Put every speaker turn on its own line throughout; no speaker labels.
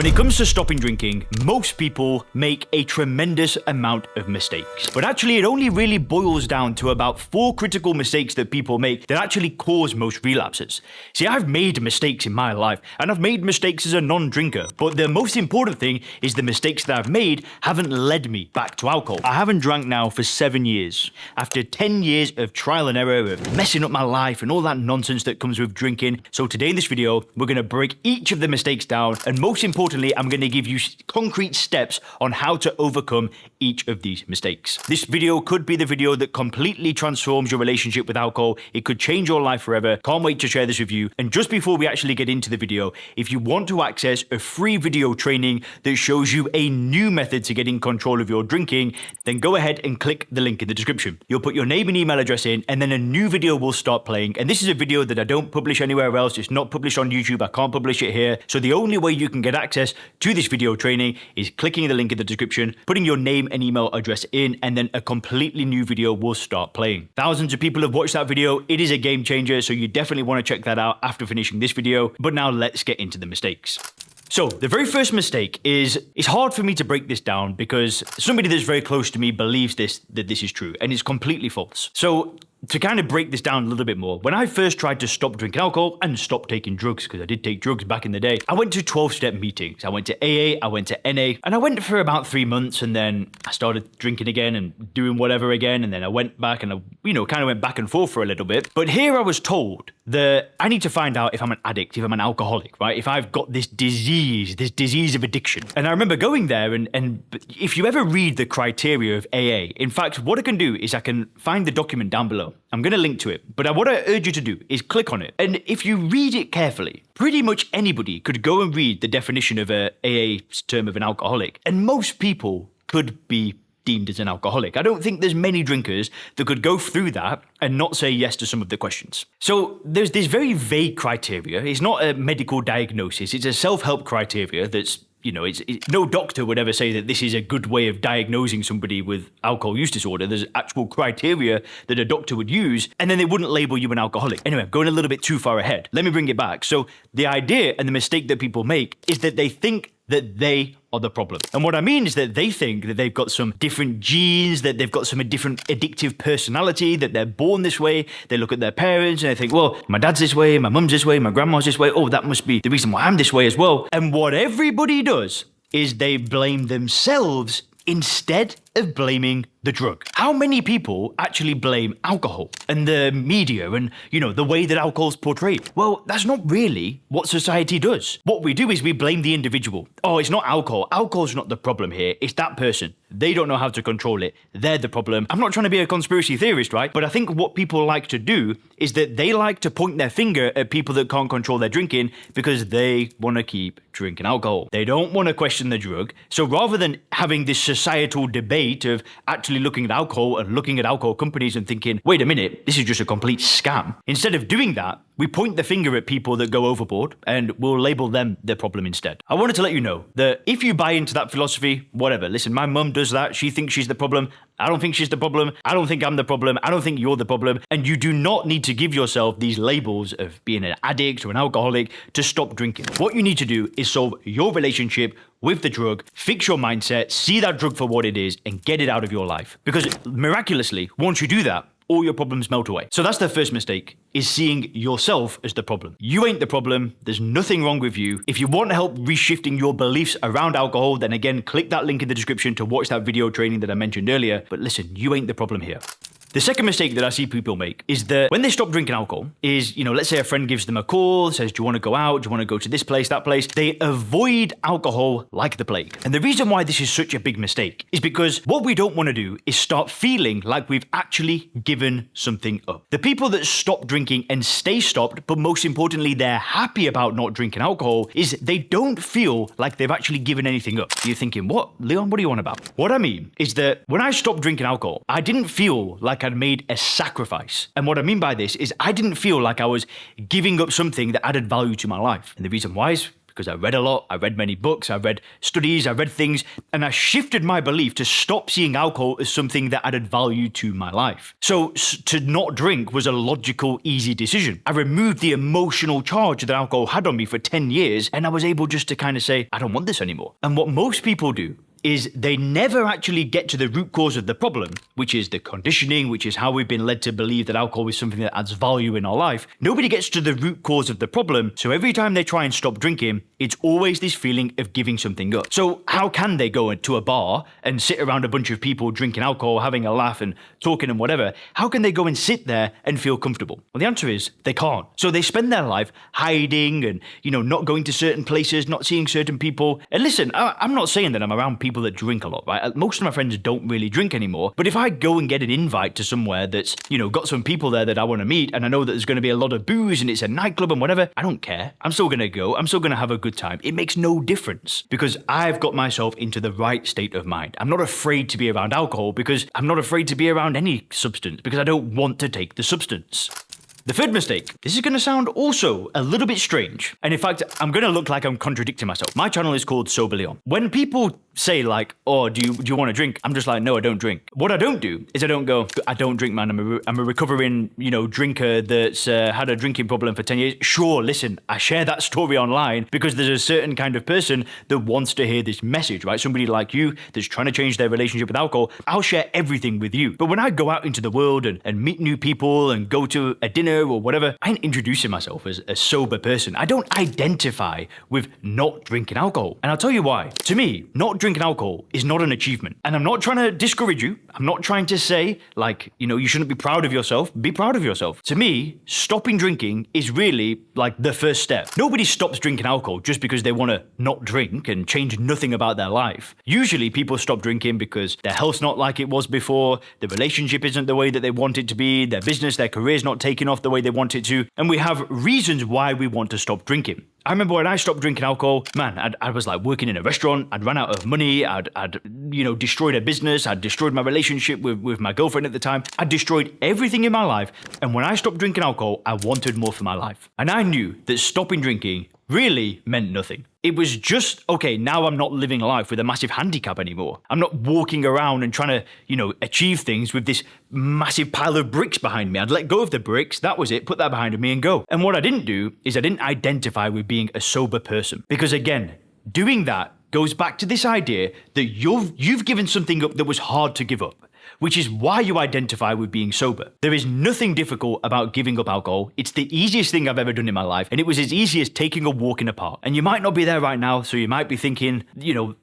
When it comes to stopping drinking, most people make a tremendous amount of mistakes. But actually, it only really boils down to about 4 critical mistakes that people make that actually cause most relapses. See, I've made mistakes in my life, and I've made mistakes as a non-drinker. But the most important thing is the mistakes that I've made haven't led me back to alcohol. I haven't drank now for 7 years. After 10 years of trial and error, of messing up my life and all that nonsense that comes with drinking. So today in this video, we're going to break each of the mistakes down, and most importantly, I'm going to give you concrete steps on how to overcome each of these mistakes. This video could be the video that completely transforms your relationship with alcohol. It could change your life forever. Can't wait to share this with you. And just before we actually get into the video, if you want to access a free video training that shows you a new method to getting control of your drinking, then go ahead and click the link in the description. You'll put your name and email address in, and then a new video will start playing. And this is a video that I don't publish anywhere else. It's not published on YouTube. I can't publish it here. So the only way you can get access to this video training is clicking the link in the description, putting your name and email address in, and then a completely new video will start playing. Thousands of people have watched that video. It is a game changer, so you definitely want to check that out after finishing this video. But now let's get into the mistakes. So the very first mistake is, it's hard for me to break this down because somebody that's very close to me believes that this is true, and it's completely false. So to kind of break this down a little bit more, when I first tried to stop drinking alcohol and stop taking drugs, because I did take drugs back in the day, I went to 12-step meetings. I went to AA, I went to NA, and I went for about 3 months, and then I started drinking again and doing whatever again, and then I went back and I, kind of went back and forth for a little bit. But here I was told that I need to find out if I'm an addict, if I'm an alcoholic, right? If I've got this disease of addiction. And I remember going there, and if you ever read the criteria of AA, in fact, what I can do is I can find the document down below. I'm going to link to it, but what I urge you to do is click on it. And if you read it carefully, pretty much anybody could go and read the definition of a AA term of an alcoholic, and most people could be deemed as an alcoholic. I don't think there's many drinkers that could go through that and not say yes to some of the questions. So there's this very vague criteria. It's not a medical diagnosis. It's a self-help criteria that's, no doctor would ever say that this is a good way of diagnosing somebody with alcohol use disorder. There's actual criteria that a doctor would use, and then they wouldn't label you an alcoholic. Anyway, I'm going a little bit too far ahead. Let me bring it back. So the idea and the mistake that people make is that they think that they are the problem. And what I mean is that they think that they've got some different genes, that they've got some different addictive personality, that they're born this way. They look at their parents and they think, well, my dad's this way, my mum's this way, my grandma's this way. Oh, that must be the reason why I'm this way as well. And what everybody does is they blame themselves instead of blaming the drug. How many people actually blame alcohol and the media and, the way that alcohol's portrayed? Well, that's not really what society does. What we do is we blame the individual. Oh, it's not alcohol. Alcohol's not the problem here. It's that person. They don't know how to control it. They're the problem. I'm not trying to be a conspiracy theorist, right? But I think what people like to do is that they like to point their finger at people that can't control their drinking because they want to keep drinking alcohol. They don't want to question the drug. So rather than having this societal debate of actually looking at alcohol and looking at alcohol companies and thinking, wait a minute, this is just a complete scam. Instead of doing that, we point the finger at people that go overboard and we'll label them the problem instead. I wanted to let you know that if you buy into that philosophy, whatever, listen, my mum does that. She thinks she's the problem. I don't think she's the problem. I don't think I'm the problem. I don't think you're the problem. And you do not need to give yourself these labels of being an addict or an alcoholic to stop drinking. What you need to do is solve your relationship with the drug, fix your mindset, see that drug for what it is, and get it out of your life. Because miraculously, once you do that, all your problems melt away. So that's the first mistake, is seeing yourself as the problem. You ain't the problem. There's nothing wrong with you. If you want help reshifting your beliefs around alcohol, then again, click that link in the description to watch that video training that I mentioned earlier. But listen, you ain't the problem here. The second mistake that I see people make is that when they stop drinking alcohol is, let's say a friend gives them a call, says, do you want to go out? Do you want to go to this place, that place? They avoid alcohol like the plague. And the reason why this is such a big mistake is because what we don't want to do is start feeling like we've actually given something up. The people that stop drinking and stay stopped, but most importantly, they're happy about not drinking alcohol, is they don't feel like they've actually given anything up. You're thinking, what? Leon, what are you on about? What I mean is that when I stopped drinking alcohol, I didn't feel like I'd made a sacrifice. And what I mean by this is I didn't feel like I was giving up something that added value to my life. And the reason why is because I read a lot, I read many books, I read studies, I read things, and I shifted my belief to stop seeing alcohol as something that added value to my life. So to not drink was a logical, easy decision. I removed the emotional charge that alcohol had on me for 10 years, and I was able just to kind of say, I don't want this anymore. And what most people do is they never actually get to the root cause of the problem, which is the conditioning, which is how we've been led to believe that alcohol is something that adds value in our life. Nobody gets to the root cause of the problem, so every time they try and stop drinking, it's always this feeling of giving something up. So how can they go into a bar and sit around a bunch of people drinking alcohol, having a laugh and talking and whatever? How can they go and sit there and feel comfortable? Well, the answer is they can't. So they spend their life hiding and, not going to certain places, not seeing certain people. And listen, I'm not saying that I'm around people that drink a lot, right? Most of my friends don't really drink anymore. But if I go and get an invite to somewhere that's, got some people there that I want to meet, and I know that there's going to be a lot of booze and it's a nightclub and whatever, I don't care. I'm still going to go. I'm still going to have a good time. It makes no difference because I've got myself into the right state of mind. I'm not afraid to be around alcohol because I'm not afraid to be around any substance because I don't want to take the substance. The third mistake. This is going to sound also a little bit strange. And in fact, I'm going to look like I'm contradicting myself. My channel is called Sober Leon. When people say like, oh, do you want to drink? I'm just like, no, I don't drink. What I don't do is I don't go, I don't drink, man. I'm a recovering, drinker that's had a drinking problem for 10 years. Sure, listen, I share that story online because there's a certain kind of person that wants to hear this message, right? Somebody like you that's trying to change their relationship with alcohol. I'll share everything with you. But when I go out into the world and meet new people and go to a dinner or whatever, I ain't introducing myself as a sober person. I don't identify with not drinking alcohol. And I'll tell you why. To me, not drinking alcohol is not an achievement. And I'm not trying to discourage you. I'm not trying to say like, you shouldn't be proud of yourself. Be proud of yourself. To me, stopping drinking is really like the first step. Nobody stops drinking alcohol just because they want to not drink and change nothing about their life. Usually people stop drinking because their health's not like it was before, the relationship isn't the way that they want it to be, their business, their career's not taking off the way they want it to, and we have reasons why we want to stop drinking. I remember when I stopped drinking alcohol, man, I was like working in a restaurant, I'd run out of money, I'd destroyed a business, I'd destroyed my relationship with my girlfriend at the time, I'd destroyed everything in my life, and when I stopped drinking alcohol, I wanted more for my life. And I knew that stopping drinking really meant nothing. It was just, okay, now I'm not living life with a massive handicap anymore. I'm not walking around and trying to, achieve things with this massive pile of bricks behind me. I'd let go of the bricks, that was it, put that behind me and go. And what I didn't do is I didn't identify with being a sober person. Because again, doing that goes back to this idea that you've given something up that was hard to give up, which is why you identify with being sober. There is nothing difficult about giving up alcohol. It's the easiest thing I've ever done in my life, and it was as easy as taking a walk in a park. And you might not be there right now, so you might be thinking,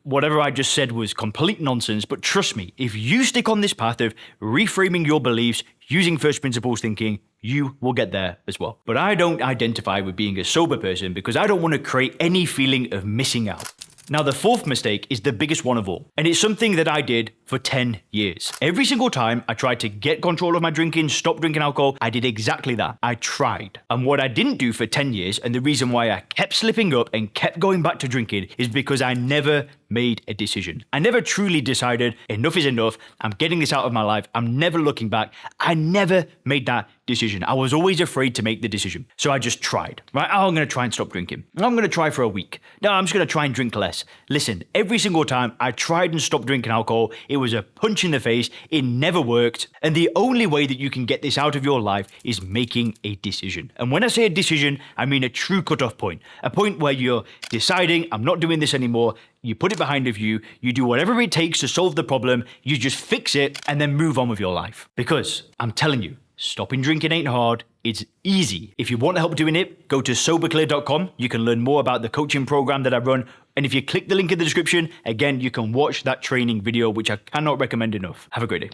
whatever I just said was complete nonsense, but trust me, if you stick on this path of reframing your beliefs, using first principles thinking, you will get there as well. But I don't identify with being a sober person because I don't want to create any feeling of missing out. Now, the fourth mistake is the biggest one of all, and it's something that I did for 10 years. Every single time I tried to get control of my drinking, stop drinking alcohol, I did exactly that. I tried. And what I didn't do for 10 years, and the reason why I kept slipping up and kept going back to drinking, is because I never made a decision. I never truly decided enough is enough. I'm getting this out of my life. I'm never looking back. I never made that decision. I was always afraid to make the decision. So I just tried, right? Oh, I'm going to try and stop drinking. I'm going to try for a week. No, I'm just going to try and drink less. Listen, every single time I tried and stopped drinking alcohol, it was a punch in the face. It never worked. And the only way that you can get this out of your life is making a decision. And when I say a decision, I mean a true cutoff point, a point where you're deciding, I'm not doing this anymore. You put it behind of you, you do whatever it takes to solve the problem, you just fix it and then move on with your life. Because I'm telling you, stopping drinking ain't hard, it's easy. If you want help doing it, go to soberclear.com. You can learn more about the coaching program that I run. And if you click the link in the description, again, you can watch that training video, which I cannot recommend enough. Have a great day.